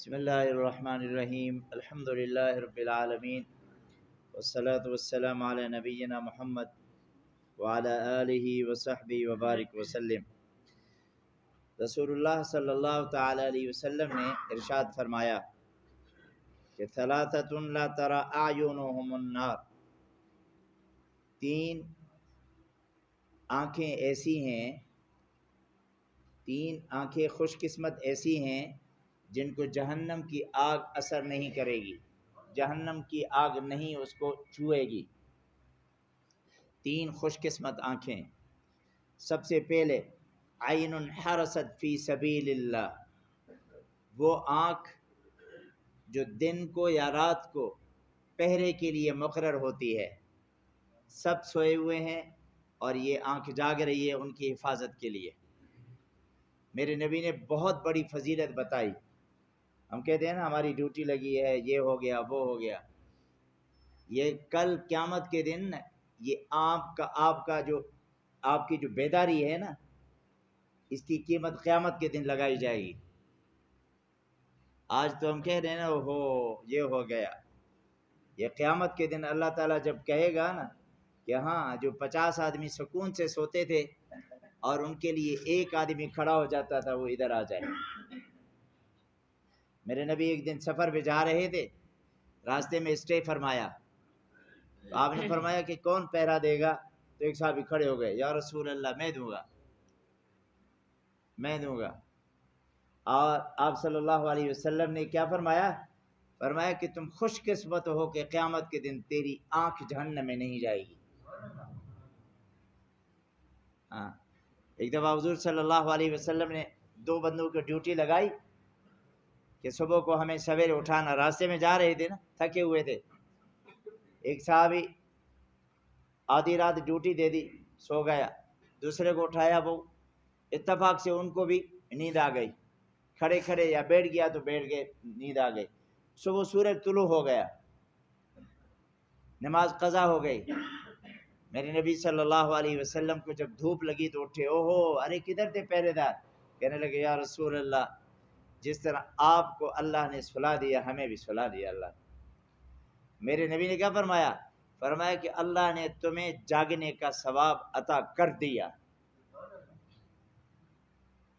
بسم اللہ الرحمن الرحیم الحمد للہ رب العالمین والصلاة والسلام علی نبینا محمد وعلی آلہ وصحبہ وبارک وسلم۔ رسول اللہ صلی اللہ تعالی علیہ وسلم نے ارشاد فرمایا کہ ثلاثۃ لا تری اعینہم النار، تین آنکھیں ایسی ہیں، تین آنکھیں خوش قسمت ایسی ہیں جن کو جہنم کی آگ اثر نہیں کرے گی، جہنم کی آگ نہیں اس کو چھوئے گی۔ تین خوش قسمت آنکھیں، سب سے پہلے عین حرست فی سبیل اللہ، وہ آنکھ جو دن کو یا رات کو پہرے کے لیے مقرر ہوتی ہے، سب سوئے ہوئے ہیں اور یہ آنکھ جاگ رہی ہے ان کی حفاظت کے لیے۔ میرے نبی نے بہت بڑی فضیلت بتائی۔ ہم کہتے ہیں نا ہماری ڈیوٹی لگی ہے، یہ ہو گیا وہ ہو گیا، یہ کل قیامت کے دن یہ آپ کی جو بیداری ہے نا، اس کی قیمت قیامت کے دن لگائی جائے گی۔ آج تو ہم کہہ رہے ہیں نا یہ ہو گیا، یہ قیامت کے دن اللہ تعالیٰ جب کہے گا نا کہ ہاں جو 50 آدمی سکون سے سوتے تھے اور ان کے لیے ایک آدمی کھڑا ہو جاتا تھا، وہ ادھر آ جائے۔ میرے نبی ایک دن سفر پہ جا رہے تھے، راستے میں اسٹے فرمایا، تو آپ نے فرمایا کہ کون پہرا دے گا؟ تو ایک صحابی کھڑے ہو گئے، یا رسول اللہ میں دوں گا۔ اور آپ صلی اللہ علیہ وسلم نے کیا فرمایا؟ فرمایا کہ تم خوش قسمت ہو کہ قیامت کے دن تیری آنکھ جہنم میں نہیں جائے گی۔ ہاں، ایک دفعہ حضور صلی اللہ علیہ وسلم نے دو بندوں کو ڈیوٹی لگائی کہ صبح کو ہمیں سویرے اٹھانا، راستے میں جا رہے تھے نا، تھکے ہوئے تھے۔ ایک صحابی آدھی رات ڈیوٹی دے دی، سو گیا، دوسرے کو اٹھایا، وہ اتفاق سے ان کو بھی نیند آ گئی، کھڑے کھڑے یا بیٹھ گیا تو بیٹھ گئے، نیند آ گئی۔ صبح سورج طلوع ہو گیا، نماز قضا ہو گئی۔ میرے نبی صلی اللہ علیہ وسلم کو جب دھوپ لگی تو اٹھے، اوہو ارے کدھر تھے پہرے دار؟ کہنے لگے یا رسول اللہ، جس طرح آپ کو اللہ نے سلا دیا ہمیں بھی سلا دیا اللہ نے۔ میرے نبی نے کیا فرمایا؟ فرمایا کہ اللہ نے تمہیں جاگنے کا ثواب عطا کر دیا،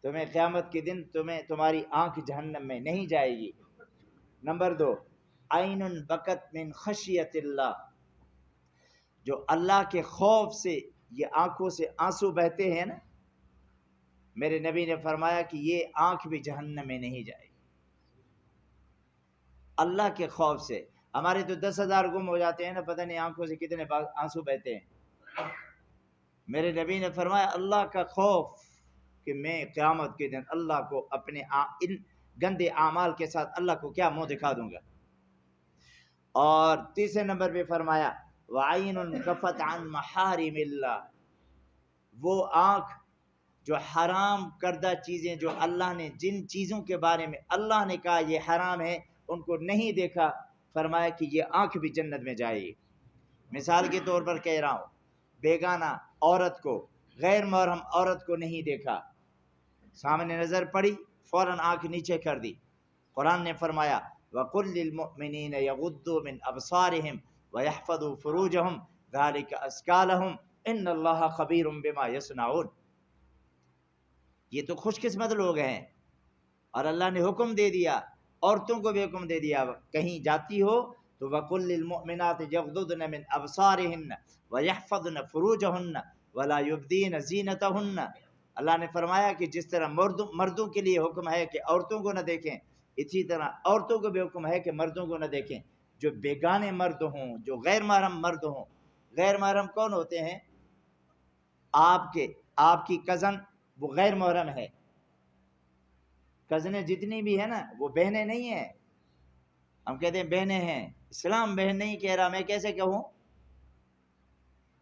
تمہیں قیامت کے دن تمہاری آنکھ جہنم میں نہیں جائے گی۔ نمبر 2، عین بکت من خشیت اللہ، جو اللہ کے خوف سے یہ آنکھوں سے آنسو بہتے ہیں نا، میرے نبی نے فرمایا کہ یہ آنکھ بھی جہنم میں نہیں جائے گی، اللہ کے خوف سے۔ ہمارے تو 10,000 گم ہو جاتے ہیں نا، پتہ نہیں آنکھوں سے کتنے آنسو بہتے ہیں۔ میرے نبی نے فرمایا اللہ کا خوف کہ میں قیامت کے دن اللہ کو اپنے ان گندے اعمال کے ساتھ اللہ کو کیا منہ دکھا دوں گا۔ اور تیسرے نمبر پہ فرمایا وَعَيْنٌ كَفَتْ عَنْ مَحَارِمِ اللَّهِ، وہ آنکھ جو حرام کردہ چیزیں، جو اللہ نے جن چیزوں کے بارے میں اللہ نے کہا یہ حرام ہے ان کو نہیں دیکھا، فرمایا کہ یہ آنکھ بھی جنت میں جائے گی۔ مثال کے طور پر کہہ رہا ہوں، بیگانہ عورت کو، غیر محرم عورت کو نہیں دیکھا، سامنے نظر پڑی فوراً آنکھ نیچے کر دی۔ قرآن نے فرمایا وَقُلْ لِلْمُؤْمِنِينَ يَغُضُّوا مِنْ أَبْصَارِهِمْ وَيَحْفَظُوا فُرُوجَهُمْ ذَلِكَ أَزْكَىٰ لَهُمْ إِنَّ اللَّهَ خَبِيرٌ بِمَا يَصْنَعُونَ۔ یہ تو خوش قسمت لوگ ہیں، اور اللہ نے حکم دے دیا، عورتوں کو بھی حکم دے دیا، کہیں جاتی ہو تو وَقُلْ لِلْمُؤْمِنَاتِ يَغْضُضْنَ مِنْ أَبْصَارِهِنَّ وَيَحْفَظْنَ فُرُوجَهُنَّ وَلَا يُبْدِينَ زِينَتَهُنَّ۔ اللہ نے فرمایا کہ جس طرح مردوں کے لیے حکم ہے کہ عورتوں کو نہ دیکھیں، اسی طرح عورتوں کو بھی حکم ہے کہ مردوں کو نہ دیکھیں، جو بیگانے مرد ہوں، جو غیر محرم مرد ہوں۔ غیر محرم کون ہوتے ہیں؟ آپ کی کزن وہ غیر محرم ہے، کزنیں جتنی بھی ہیں نا وہ بہنیں نہیں ہیں۔ ہم کہتے ہیں بہنیں ہیں، اسلام بہن نہیں کہہ رہا، میں کیسے کہوں؟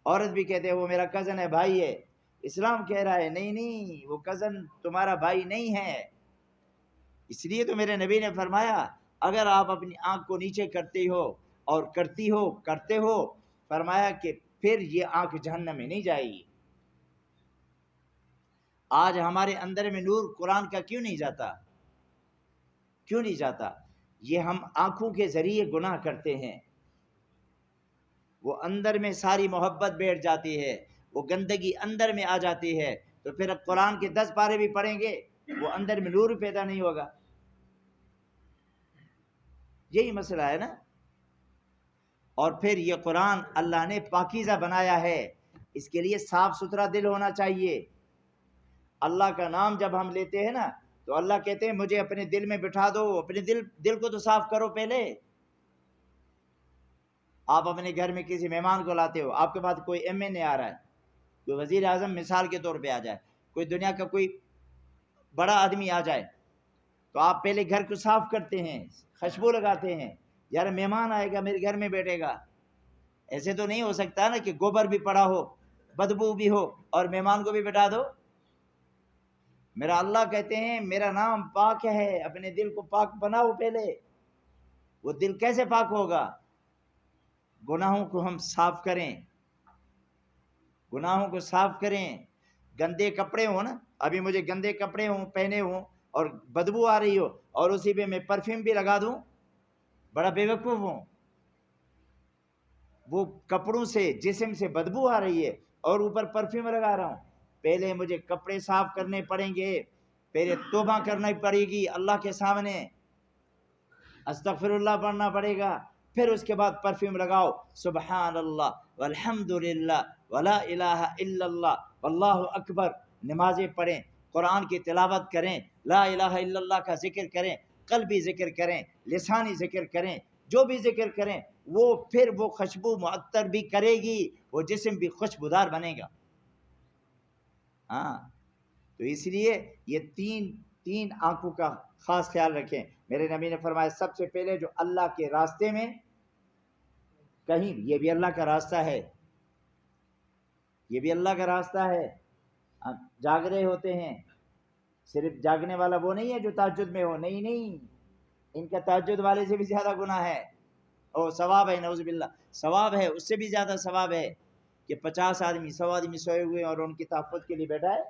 عورت بھی کہتے ہیں وہ میرا کزن ہے، بھائی ہے، اسلام کہہ رہا ہے نہیں وہ کزن تمہارا بھائی نہیں ہے۔ اس لیے تو میرے نبی نے فرمایا اگر آپ اپنی آنکھ کو نیچے کرتے ہو فرمایا کہ پھر یہ آنکھ جہنم میں نہیں جائے گی۔ آج ہمارے اندر میں نور قرآن کا کیوں نہیں جاتا؟ کیوں نہیں جاتا؟ یہ ہم آنکھوں کے ذریعے گناہ کرتے ہیں، وہ اندر میں ساری محبت بیٹھ جاتی ہے، وہ گندگی اندر میں آ جاتی ہے، تو پھر اب قرآن کے 10 پارے بھی پڑھیں گے وہ اندر میں نور پیدا نہیں ہوگا۔ یہی مسئلہ ہے نا۔ اور پھر یہ قرآن اللہ نے پاکیزہ بنایا ہے، اس کے لیے صاف ستھرا دل ہونا چاہیے۔ اللہ کا نام جب ہم لیتے ہیں نا تو اللہ کہتے ہیں مجھے اپنے دل میں بٹھا دو، اپنے دل کو تو صاف کرو پہلے۔ آپ اپنے گھر میں کسی مہمان کو لاتے ہو، آپ کے پاس کوئی ایم این اے آ رہا ہے، کوئی وزیر اعظم مثال کے طور پہ آ جائے، کوئی دنیا کا کوئی بڑا آدمی آ جائے، تو آپ پہلے گھر کو صاف کرتے ہیں، خوشبو لگاتے ہیں، یار مہمان آئے گا میرے گھر میں بیٹھے گا۔ ایسے تو نہیں ہو سکتا نا کہ گوبر بھی پڑا ہو، بدبو بھی ہو اور مہمان کو بھی بٹھا دو۔ میرا اللہ کہتے ہیں میرا نام پاک ہے، اپنے دل کو پاک بناؤ پہلے۔ وہ دل کیسے پاک ہوگا؟ گناہوں کو ہم صاف کریں، گناہوں کو صاف کریں۔ گندے کپڑے ہوں نا، ابھی مجھے گندے کپڑے ہوں پہنے ہوں اور بدبو آ رہی ہو اور اسی پہ میں پرفیوم بھی لگا دوں، بڑا بے وقوف ہوں۔ وہ کپڑوں سے جسم سے بدبو آ رہی ہے اور اوپر پرفیوم لگا رہا ہوں۔ پہلے مجھے کپڑے صاف کرنے پڑیں گے، پہلے توبہ کرنا پڑے گی اللہ کے سامنے، استغفر اللہ پڑھنا پڑے گا، پھر اس کے بعد پرفیوم لگاؤ، سبحان اللہ والحمد للہ ولا الہ الا اللہ واللہ اکبر، نمازیں پڑھیں، قرآن کی تلاوت کریں، لا الہ الا اللہ کا ذکر کریں، قلبی ذکر کریں، لسانی ذکر کریں، جو بھی ذکر کریں وہ پھر وہ خوشبو معطر بھی کرے گی، وہ جسم بھی خوشبودار بنے گا۔ ہاں، تو اس لیے یہ تین آنکھوں کا خاص خیال رکھیں۔ میرے نبی نے فرمایا سب سے پہلے جو اللہ کے راستے میں کہیں، یہ بھی اللہ کا راستہ ہے، یہ بھی اللہ کا راستہ ہے۔ جاگ رہے ہوتے ہیں، صرف جاگنے والا وہ نہیں ہے جو تہجد میں ہو، نہیں، ان کا تہجد والے سے بھی زیادہ گناہ ہے، او ثواب ہے، نعوذ باللہ، ثواب ہے، اس سے بھی زیادہ ثواب ہے کہ 50 آدمی 100 آدمی سوئے ہوئے اور ان کی تحفظ کے لیے بیٹھا ہے۔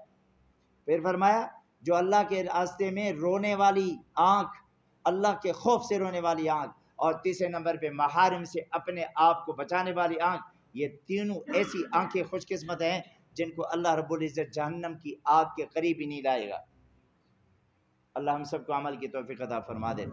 پھر فرمایا جو اللہ کے راستے میں رونے والی آنکھ، اللہ کے خوف سے رونے والی آنکھ، اور تیسرے نمبر پہ محارم سے اپنے آپ کو بچانے والی آنکھ، یہ تینوں ایسی آنکھیں خوش قسمت ہیں جن کو اللہ رب العزت جہنم کی آگ کے قریب ہی نہیں لائے گا۔ اللہ ہم سب کو عمل کی توفیق عطا فرما دے۔